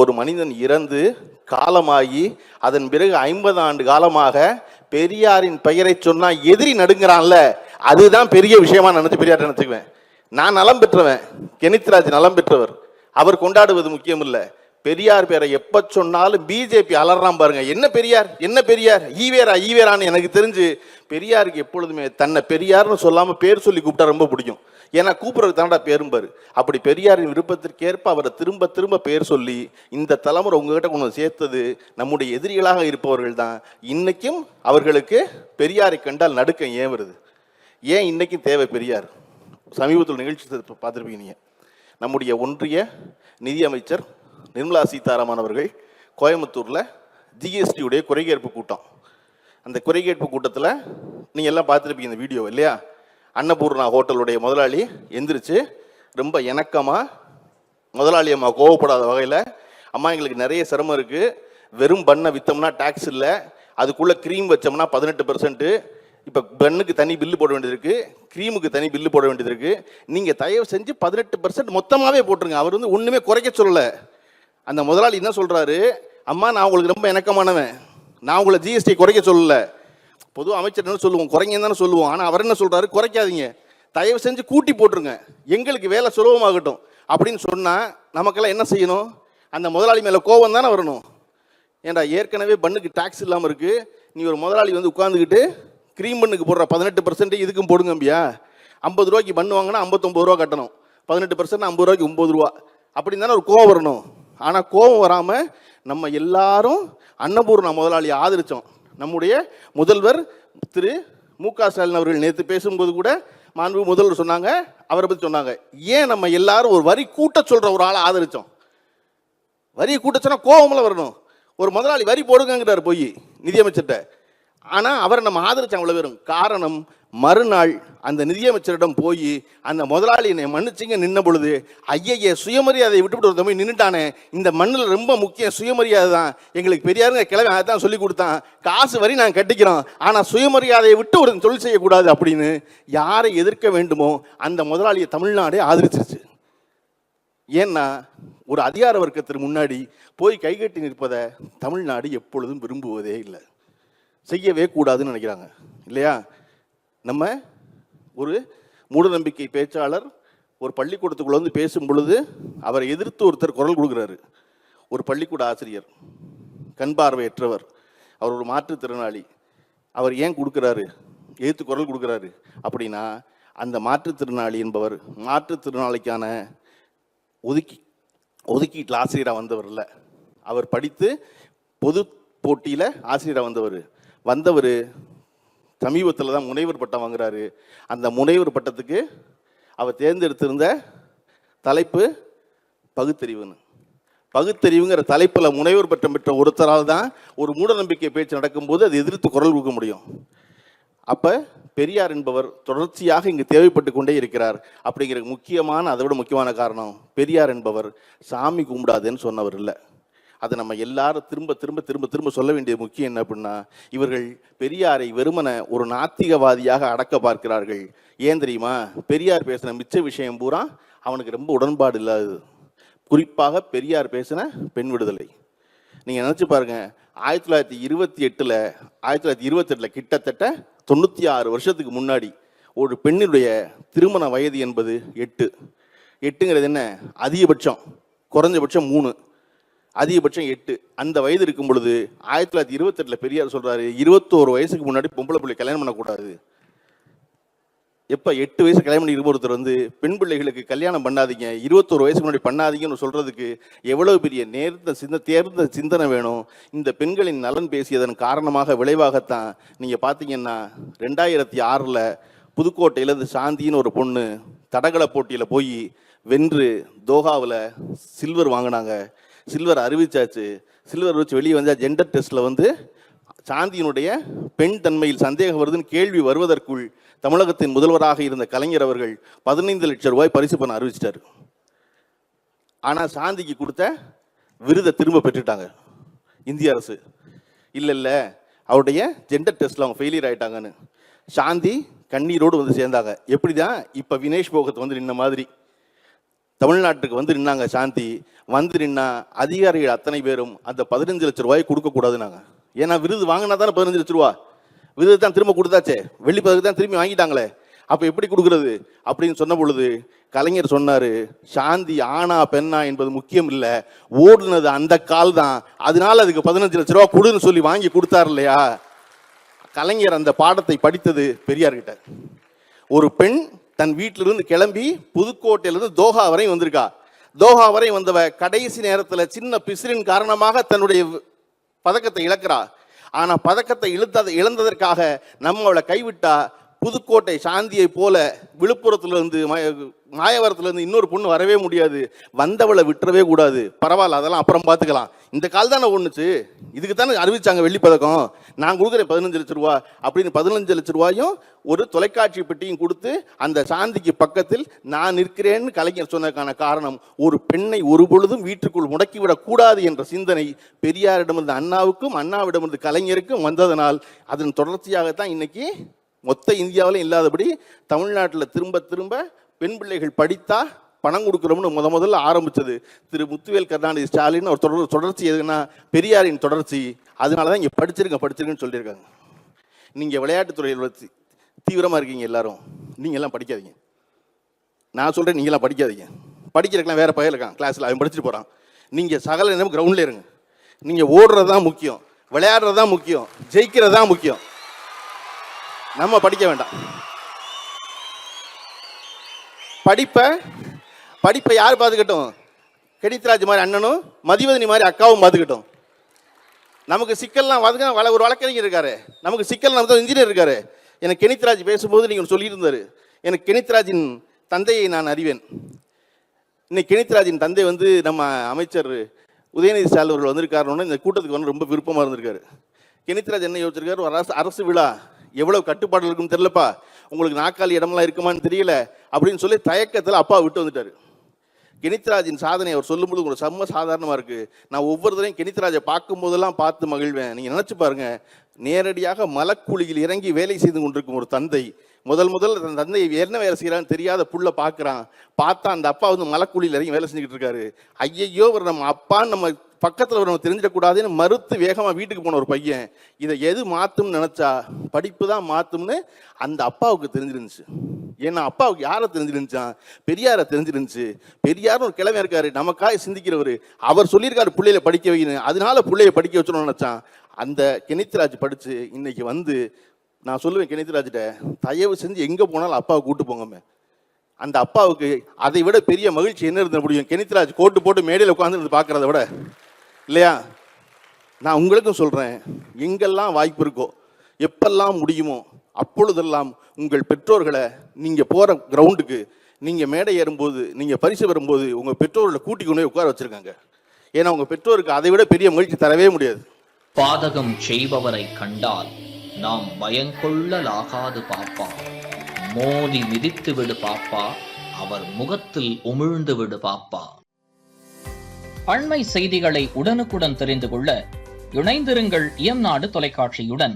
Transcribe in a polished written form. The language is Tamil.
ஒரு மனிதன் இறந்து காலமாகி அதன் பிறகு 50 ஆண்டு காலமாக பெரியாரின் பெயரை சொன்னா எதிரி நடுங்கிறான்ல, அதுதான் பெரிய விஷயமா நினைச்சு பெரியார் நினைச்சுக்குவேன். நான் நலம் பெற்றவன், கெனித்ராஜ் நலம் பெற்றவர், அவர் கொண்டாடுவது முக்கியம் இல்ல. பெரியார் பேரை எப்ப சொன்னாலும் பிஜேபி அலறான் பாருங்க. என்ன பெரியார், என்ன பெரியார், ஈவேரான்னு. எனக்கு தெரிஞ்சு பெரியாருக்கு எப்பொழுதுமே தன்னை பெரியார்னு சொல்லாம பேர் சொல்லி கூப்பிட்டா ரொம்ப பிடிக்கும். ஏன்னா கூப்பிடுறது தாண்டா பேரும்பாரு. அப்படி பெரியாரின் விருப்பத்திற்கேற்ப அவரை திரும்ப திரும்ப பேர் சொல்லி இந்த தலைமுறை உங்ககிட்ட கொண்டு சேர்த்தது நம்முடைய எதிரிகளாக இருப்பவர்கள் தான். இன்னைக்கும் அவர்களுக்கு பெரியாரை கண்டால் நடுக்கம் ஏன் வருது? ஏன் இன்னைக்கும் தேவை பெரியார்? சமீபத்தில் நிகழ்ச்சி பார்த்துருப்பீங்க நீங்கள். நம்முடைய ஒன்றிய நிதியமைச்சர் நிர்மலா சீதாராமன் அவர்கள் கோயம்புத்தூரில் ஜிஎஸ்டியுடைய குறைகேற்பு கூட்டம். அந்த குறைகேற்பு கூட்டத்தில் நீங்கள் எல்லாம் பார்த்துருப்பீங்க இந்த வீடியோ இல்லையா? அன்னபூர்ணா ஹோட்டலுடைய முதலாளி எந்திரிச்சு ரொம்ப இணக்கமாக, முதலாளி அம்மா கோவப்படாத வகையில், அம்மா எங்களுக்கு நிறைய சிரமம் இருக்குது, வெறும் பண்ணை விற்றோம்னா டேக்ஸ் இல்லை, அதுக்குள்ளே க்ரீம் வச்சோம்னா 18%, இப்போ பெண்ணுக்கு தனி பில்லு போட வேண்டியது இருக்குது, க்ரீமுக்கு தனி பில்லு போட வேண்டியது இருக்குது, நீங்கள் தயவு செஞ்சு 18% மொத்தமாகவே போட்டுருங்க. அவர் வந்து ஒன்றுமே குறைக்க சொல்லலை. அந்த முதலாளி என்ன சொல்கிறாரு, அம்மா நான் உங்களுக்கு ரொம்ப இணக்கமானவன், நான் உங்களை ஜிஎஸ்டி குறைக்க சொல்லலை. பொதுவாக அமைச்சர் என்ன சொல்லுவோம், குறைங்கன்னு தானே சொல்லுவோம். ஆனால் அவர் என்ன சொல்கிறாரு, குறைக்காதீங்க, தயவு செஞ்சு கூட்டி போட்டுருங்க, எங்களுக்கு வேலை சுலபமாகட்டும் அப்படின்னு சொன்னால் நமக்கெல்லாம் என்ன செய்யணும்? அந்த முதலாளி மேலே கோபம் தானே வரணும். ஏன்டா ஏற்கனவே பண்ணுக்கு டேக்ஸ் இல்லாமல் இருக்குது, நீ ஒரு முதலாளி வந்து உட்காந்துக்கிட்டு க்ரீம் பண்ணுக்கு போடுற 18% இதுக்கும் போடுங்கம்பியா. 50 ரூபாய்க்கு பண்ணு வாங்கினா 59 ரூபா கட்டணும், 18% 50 ரூபாய்க்கு 9 ரூபா, அப்படின்னு தானே ஒரு கோபம் வரணும். ஆனால் கோபம் வராமல் நம்ம எல்லாரும் அன்னபூர்ணா முதலாளியை ஆதரித்தோம். நம்முடைய முதல்வர் திரு மு.க. ஸ்டாலின் அவர்கள் நேற்று பேசும்போது கூட மாண்பு முதல்வர் சொன்னாங்க, அவரை பற்றி சொன்னாங்க, ஏன் நம்ம எல்லாரும் ஒரு வரி கூட்ட சொல்கிற ஒரு ஆளை ஆதரித்தோம்? வரியை கூட்ட சொன்னால் கோபமில் வரணும். ஒரு முதலாளி வரி போடுங்கிறார் போய் நிதியமைச்சர்கிட்ட, ஆனால் அவரை நம்ம ஆதரிச்சோம் அவ்வளோ பேரும். காரணம், மறுநாள் அந்த நிதியமைச்சரிடம் போய் அந்த முதலாளி என்னை மன்னிச்சிங்க நின்ன பொழுது, ஐயையே சுயமரியாதையை விட்டுவிட்டு ஒரு தம்பி நின்றுட்டானே, இந்த மண்ணில் ரொம்ப முக்கியம் சுயமரியாதை தான், எங்களுக்கு பெரியாருங்க கிளம்பி அதை தான் சொல்லி கொடுத்தான், காசு வரி நாங்கள் கட்டிக்கிறோம், ஆனால் சுயமரியாதையை விட்டு ஒரு தொழில் செய்யக்கூடாது அப்படின்னு யாரை எதிர்க்க வேண்டுமோ அந்த முதலாளியை தமிழ்நாடே ஆதரிச்சிருச்சு. ஏன்னா ஒரு அதிகார வர்க்கத்திற்கு முன்னாடி போய் கைகட்டி நிற்பதை தமிழ்நாடு எப்பொழுதும் விரும்புவதே இல்லை, செய்யவே கூடாதுன்னு நினைக்கிறாங்க இல்லையா? நம்ம ஒரு மூடநம்பிக்கை பேச்சாளர் ஒரு பள்ளிக்கூடத்துக்குள்ள வந்து பேசும் பொழுது அவரை எதிர்த்து ஒருத்தர் குரல் கொடுக்குறாரு. ஒரு பள்ளிக்கூட ஆசிரியர், கண் பார்வையற்றவர், அவர் ஒரு மாற்றுத்திறனாளி. அவர் ஏன் கொடுக்குறாரு, எதிர்த்து குரல் கொடுக்குறாரு அப்படின்னா, அந்த மாற்றுத்திறனாளி என்பவர் மாற்றுத்திறனாளிக்கான ஒதுக்கீட்டில் ஆசிரியராக வந்தவர் இல்லை, அவர் படித்து பொது போட்டியில் ஆசிரியராக வந்தவர் சமீபத்தில் தான் முனைவர் பட்டம் வாங்குறாரு. அந்த முனைவர் பட்டத்துக்கு அவர் தேர்ந்தெடுத்திருந்த தலைப்பு பகுத்தறிவுங்கிற தலைப்பில் முனைவர் பட்டம் பெற்ற ஒருத்தரால் தான் ஒரு மூடநம்பிக்கை பேச்சு நடக்கும்போது அது எதிர்த்து குரல் கொடுக்க முடியும். அப்போ பெரியார் என்பவர் தொடர்ச்சியாக இங்கு தேவைப்பட்டு கொண்டே இருக்கிறார். அப்படிங்கிற அதை விட முக்கியமான காரணம், பெரியார் என்பவர் சாமி கும்பிடாதுன்னு சொன்னவர் இல்லை. அதை நம்ம எல்லாரும் திரும்ப திரும்ப திரும்ப திரும்ப சொல்ல வேண்டிய முக்கியம் என்ன அப்படின்னா, இவர்கள் பெரியாரை வெறுமன ஒரு நாத்திகவாதியாக அடக்க பார்க்கிறார்கள். ஏன் தெரியுமா? பெரியார் பேசின மிச்ச விஷயம் பூரா அவனுக்கு ரொம்ப உடன்பாடு இல்லாது. குறிப்பாக பெரியார் பேசின பெண் விடுதலை. நீங்கள் நினச்சி பாருங்க, 1928 கிட்டத்தட்ட 96 வருஷத்துக்கு முன்னாடி ஒரு பெண்ணினுடைய திருமண வயது என்பது 8ங்கிறது என்ன? அதிகபட்சம், குறைஞ்சபட்சம் 3, அதிகபட்சம் 8. அந்த வயது இருக்கும் பொழுது 1928 பெரியார் சொல்றாரு, 21 வயசுக்கு முன்னாடி பொம்பளை பிள்ளை கல்யாணம் பண்ணக்கூடாது. எப்போ 8 வயசு கல்யாணம் பண்ணி ஒருத்தர் வந்து பெண் பிள்ளைகளுக்கு கல்யாணம் பண்ணாதீங்க, 21 வயசுக்கு முன்னாடி பண்ணாதீங்கன்னு சொல்றதுக்கு எவ்வளவு பெரிய தேர்ந்த சிந்தனை வேணும். இந்த பெண்களின் நலன் பேசியதன் காரணமாக விளைவாகத்தான் நீங்க பார்த்தீங்கன்னா 2006 புதுக்கோட்டையிலேருந்து சாந்தின்னு ஒரு பொண்ணு தடகள போட்டியில் போய் வென்று தோஹாவில் சில்வர் வாங்கினாங்க. சில்வர் அறிவிச்சாச்சு. சில்வர் வச்சு வெளியே வந்தால் ஜெண்டர் டெஸ்ட்டில் வந்து சாந்தியினுடைய பெண் தன்மையில் சந்தேகம் வருதுன்னு கேள்வி வருவதற்குள் தமிழகத்தின் முதல்வராக இருந்த கலைஞர் அவர்கள் 15 லட்சம் ரூபாய் பரிசு பணம் அறிவிச்சிட்டாரு. ஆனால் சாந்திக்கு கொடுத்த விருதை திரும்ப பெற்றுட்டாங்க இந்திய அரசு. இல்லை அவருடைய ஜெண்டர் டெஸ்ட்டில் அவங்க ஃபெயிலியர் ஆகிட்டாங்கன்னு சாந்தி கண்ணீரோடு வந்து சேர்ந்தாங்க. எப்படி தான் இப்போ வினேஷ் போகத் வந்து நின்ன மாதிரி தமிழ்நாட்டுக்கு வந்து நின்னாங்க சாந்தி. வந்து நின்னா அதிகாரிகள் அத்தனை பேரும் அந்த 15 லட்சம் ரூபாய் கொடுக்கக்கூடாதுன்னாங்க. ஏன்னா விருது வாங்கினா தானே 15 லட்சம் ரூபா, விருது தான் திரும்ப கொடுத்தாச்சே, வெள்ளி பதக்கம் தான் திரும்பி வாங்கிட்டாங்களே, அப்போ எப்படி கொடுக்குறது அப்படின்னு சொன்ன பொழுது கலைஞர் சொன்னாரு, சாந்தி ஆணா பெண்ணா என்பது முக்கியம் இல்லை, ஓடுனது அந்த கால் தான், அதனால அதுக்கு 15 லட்சம் ரூபா கொடுன்னு சொல்லி வாங்கி கொடுத்தாரு இல்லையா. கலைஞர் அந்த பாடத்தை படித்தது பெரியார்கிட்ட. ஒரு பெண் தன் வீட்டிலிருந்து கிளம்பி புதுக்கோட்டையிலிருந்து தோஹா வரை வந்திருக்கா. தோஹா வரை வந்தவ கடைசி நேரத்தில் சின்ன பிசிறின் காரணமாக தன்னுடைய பதக்கத்தை இழக்கிறா. ஆனா பதக்கத்தை இழந்ததற்காக நம்ம அவளை கைவிட்டா புதுக்கோட்டை சாந்தியை போல விழுப்புரத்திலிருந்து மாயவரத்திலிருந்து இன்னொரு பொண்ணு வரவே முடியாது. வந்தவளை விட்டுறவே கூடாது. பரவாயில்ல, அதெல்லாம் அப்புறம் பார்த்துக்கலாம். இந்த கால் தானே ஒண்ணுச்சு, இதுக்கு தானே அறிவிச்சாங்க வெள்ளி பதக்கம், நான் கொடுக்குறேன் 15 லட்சம் ரூபா அப்படின்னு 15 லட்சம் ரூபாயும் ஒரு தொலைக்காட்சி பெட்டியும் கொடுத்து அந்த சாந்திக்கு பக்கத்தில் நான் நிற்கிறேன்னு கலைஞர் சொன்னதுக்கான காரணம், ஒரு பெண்ணை ஒரு பொழுதும் வீட்டுக்குள் முடக்கிவிடக் கூடாது என்ற சிந்தனை பெரியாரிடமிருந்து அண்ணாவுக்கும் அண்ணாவிடமிருந்து கலைஞருக்கும் வந்ததனால் அதன் தொடர்ச்சியாகத்தான் இன்னைக்கு மொத்த இந்தியாவிலும் இல்லாதபடி தமிழ்நாட்டில் திரும்ப திரும்ப பெண் பிள்ளைகள் படித்தா பணம் கொடுக்குறோம்னு முதல்ல ஆரம்பிச்சது திரு முத்துவேல் கருணாநிதி ஸ்டாலின். ஒரு தொடர்ச்சி எதுன்னா பெரியாரின் தொடர்ச்சி. அதனால தான் இங்கே படிச்சிருக்குன்னு சொல்லியிருக்காங்க. நீங்கள் விளையாட்டுத்துறையில் தீவிரமாக இருக்கீங்க எல்லாரும், நீங்கள் எல்லாம் படிக்காதீங்க. நான் சொல்கிறேன், நீங்களாம் படிக்காதீங்க. படிக்கிறதுக்கெல்லாம் வேறு பையன் இருக்கான் கிளாஸில், அவன் படிச்சுட்டு போகிறான். நீங்கள் சகல நேரம் கிரவுண்டில் இருங்க. நீங்கள் ஓடுறது தான் முக்கியம், விளையாடுறது தான் முக்கியம், ஜெயிக்கிறது தான் முக்கியம். நம்ம படிக்க வேண்டாம். படிப்பை யார் பார்த்துக்கிட்டோம்? கெனித்ராஜ் மாதிரி அண்ணனும் மதிவதனி மாதிரி அக்காவும் பார்த்துக்கிட்டோம். நமக்கு சிக்கல்லாம் ஒரு வழக்கறிஞர் இருக்காரு, நமக்கு சிக்கல் நம்ம இன்ஜினியர் இருக்காரு. எனக்கு கெனித்ராஜ் பேசும்போது நீங்கள் சொல்லியிருந்தாரு, எனக்கு கெனித்ராஜின் தந்தையை நான் அறிவேன். இன்னைக்கு கெனித்ராஜின் தந்தை வந்து நம்ம அமைச்சர் உதயநிதி ஸ்டாலின் அவர்கள் வந்திருக்காருன்னு இந்த கூட்டத்துக்கு வந்து ரொம்ப விருப்பமாக இருந்திருக்காரு. கெனித்ராஜ் என்ன யோசிச்சிருக்காரு, ஒரு அரசு விழா எவ்வளவு கட்டுப்பாடு இருக்குன்னு தெரியலப்பா, உங்களுக்கு நாற்காலி இடமெல்லாம் இருக்குமான்னு தெரியல அப்படின்னு சொல்லி தயக்கத்தில் அப்பா விட்டு வந்துட்டாரு. கெனித்ராஜின் சாதனை அவர் சொல்லும்போது உங்களுக்கு செம்ம சாதாரணமாக இருக்குது. நான் ஒவ்வொரு தடையும் கெனித்ராஜை பார்க்கும் போதெல்லாம் பார்த்து மகிழ்வேன். நீங்கள் நினச்சி பாருங்க, நேரடியாக மலக்குழியில் இறங்கி வேலை செய்து கொண்டிருக்கும் ஒரு தந்தை முதல்ல தன் தந்தையை என்ன வேலை செய்கிறான்னு தெரியாத புள்ள பார்க்குறான். பார்த்தா அந்த அப்பா வந்து மலக்குழியில் இறங்கி வேலை செஞ்சுக்கிட்டு இருக்காரு. ஐயையோ ஒரு நம்ம அப்பான்னு நம்ம பக்கத்தில் நம்ம தெரிஞ்சிடக்கூடாதுன்னு மறுத்து வேகமாக வீட்டுக்கு போன ஒரு பையன் இதை எது மாற்றும்னு நினச்சா படிப்பு தான் மாற்றும்னு அந்த அப்பாவுக்கு தெரிஞ்சிருந்துச்சு. ஏன்னா அப்பாவுக்கு யாரை தெரிஞ்சிருந்துச்சான்? பெரியாரை தெரிஞ்சிருந்துச்சு. பெரியார்னு ஒரு கிழமை இருக்காரு, நமக்காக சிந்திக்கிறவர், அவர் சொல்லியிருக்காரு பிள்ளைகளை படிக்க வைக்கணும், அதனால பிள்ளைய படிக்க வச்சணும்னு நினச்சான். அந்த கெனித்ராஜ் படித்து இன்னைக்கு வந்து நான் சொல்லுவேன் கெனித்ராஜ்கிட்ட, தயவு செஞ்சு எங்கே போனாலும் அப்பாவை கூட்டு போங்கம்மே. அந்த அப்பாவுக்கு அதை விட பெரிய மகிழ்ச்சி என்ன இருந்த முடியும்? கெனித்ராஜ் கோட்டு போட்டு மேடையில் உட்காந்து பார்க்குறத விட இல்லையா? நான் உங்களுக்கும் சொல்கிறேன், எங்கெல்லாம் வாய்ப்பு இருக்கோ, எப்பெல்லாம் முடியுமோ அப்பொழுதெல்லாம் உங்கள் பெற்றோர்களை நீங்கள் போகிற கிரவுண்டுக்கு, நீங்கள் மேடை ஏறும்போது, நீங்கள் பரிசு வரும்போது உங்கள் பெற்றோர்களை கூட்டி கொண்டு போய் உட்கார வச்சுருக்காங்க. ஏன்னா உங்கள் பெற்றோருக்கு அதை விட பெரிய மகிழ்ச்சி தரவே முடியாது. பாதகம் செய்பவரை கண்டால் நாம் பயங்கொள்ளலாகாது பாப்பா, மோதி மிதித்து விடு பாப்பா, அவர் முகத்தில் உமிழ்ந்து விடு பாப்பா. அண்மை செய்திகளை உடனுக்குடன் தெரிந்து கொள்ள இணைந்திருங்கள் இயம்நாடு தொலைக்காட்சியுடன்.